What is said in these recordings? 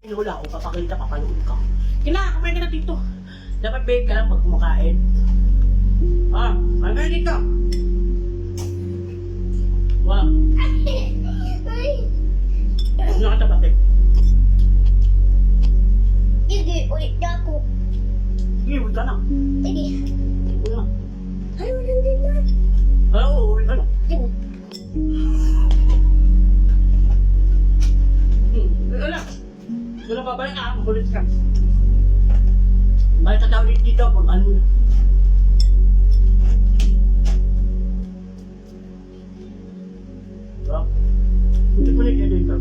Wala ko, papakita, papanood ka. Kumain ka na dito. Dapat babe ka lang pag kumakain. Kumain dito. Wow. Ano ka tabatin? Sige, ulit na ako. Sige, uwi ka na. Sige. Uwi na. Ay, nandun na. Uwi ka na. Sige. Wala. Wala babalik ka, magulit ka. Balik ka daw dito kung ano. Hindi ko na kayo dito.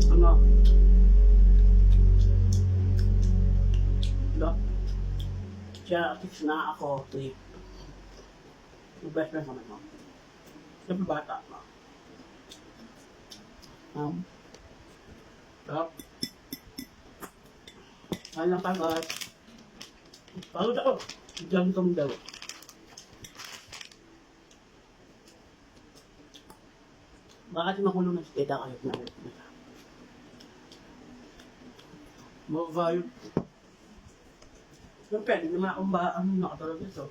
Ano? Siya, fix na ako. Yung best friend naman mo. Siyempre bata mo. Alam ka guys. Pagod ako. Diyan itong daw. Bakit makulong ng steda kayo na ulit nila? More value. Siyempre, hindi naman akong nakatulog nito.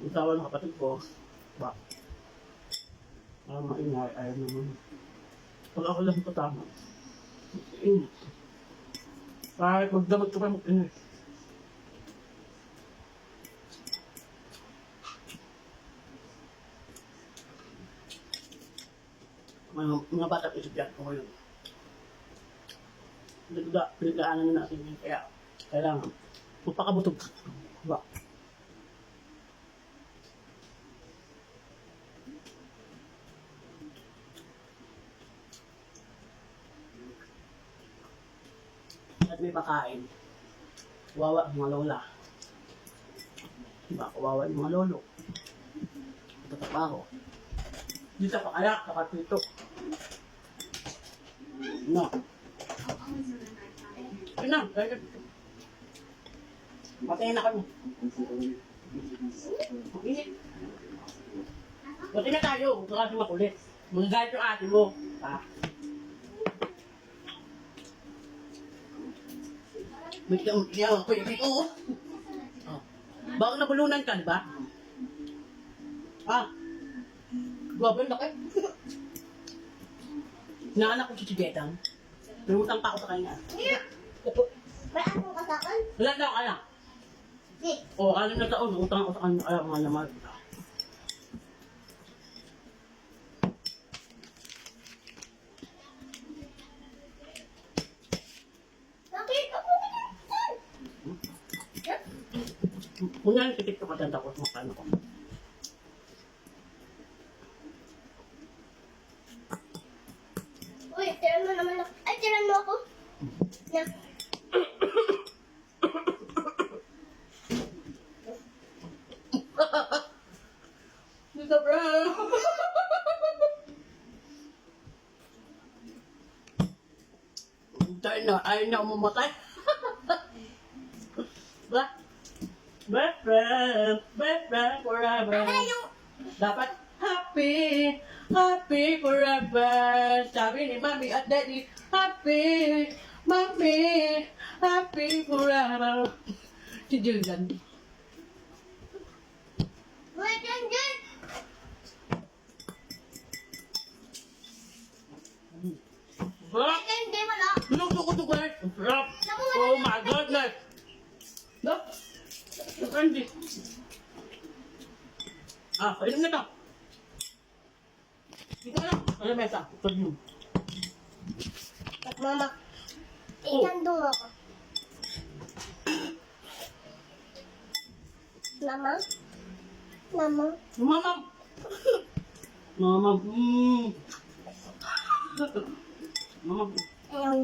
Ang tawa ng kapatid ko, maingay, ayaw naman. Pag ako lang patama, kahit magdamag ka pa mag-ingay. Mga batang isip yan, okay lang. Pinagdaanan na natin yun, kaya kailangan magpakabutog ka. Diba? At may pakain. Kawawa ang mga lola. Diba? Kawawa ang mga lolo. Tatapaho. Dito pa kaya, kapatito. No. Ayun na, kaya dito. Matayin na kami. Init. Buti na tayo, huwag ka kasi makulit. Magagayat yung ate mo. Bigyan ako yung ko. Baka nabulunan ka, di ba? Gwapo yung laki. Naanak ko si Chigetang. May utang pa ako sa kanya. May anong kasakan? Wala daw kaya. Alam na taon, utang ako sa kanya. Ayaw mga naman. Bakit ako pinagkasan? Kung yan, titik ko matanda ko sa makano ko. Uy, tiran mo naman ako. Ay, tiran mo ako. Na. Dito, bro! Ayaw na umamatay. Ba? Best friend forever. Dapat happy forever. Sabi ni Mami at Daddy, happy forever. Si Julian. Wait, dyan. Sarap! Hindi mo na. Luto ko to guys! Sarap! Oh my goodness! Look! Candy! Painom na to! Dito na! Ano mesa? Ito yun. At mama, ikandong ako. Mama? Mama? Mama! Mama! Mama! Ayaw.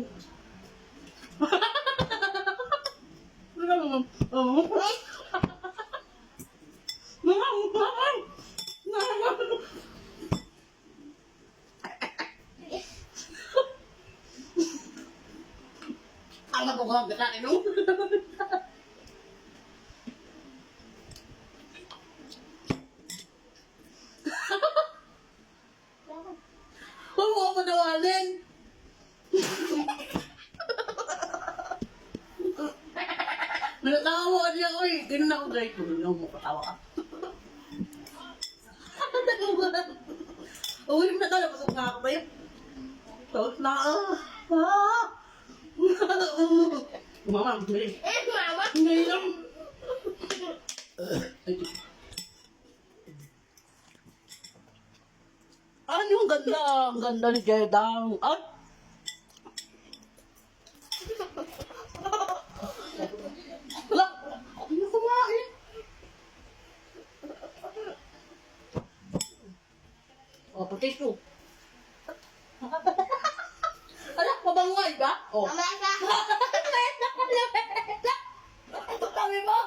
Ang nagugawag na tayo, no? kanin. Natawa niya ako eh. Ganun ako guys. Ganun mo katawa ka. Uwi mo na ka. Napasok na ako tayo. Tapos na Mama, hindi. Mama. Hindi lang. Ano ang ganda? Ang ganda ni Jedang. Ay! Wala! Ano kumain? Oh, potato. Ala, mabangay ba? Oh. Mama ka. Sabi mo?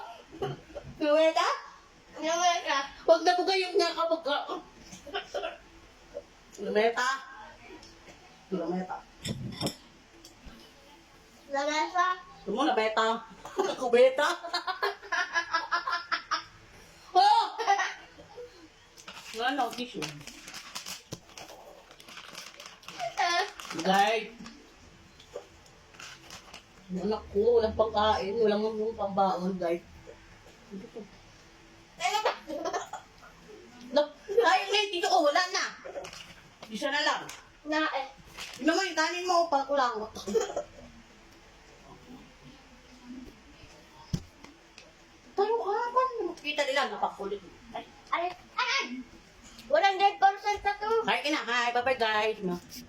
Luweta? Mama ka. Huwag na po kayong niya kapag ka. Lumeta. Lumeta. Lamesa. Gusto mo na beta? Kubeta? Oh! Nga na, tissue. Guys. Anak ko, walang pangkain, walang pambaon, guys. Ay, hindi, dito ko, wala na. Isa na lang. Nae. Yun naman, yung kanin mo, pangkulang. Tayo ka, paano? Kita nila, napakulit. Ay, Ay. Ay. 100% na to. hi, ina, hi, bye-bye, guys.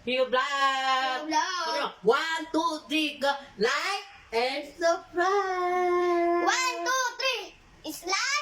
See you vlog. Hello. 1, 2, 3, go. Like and subscribe. 1, 2, 3. Slide.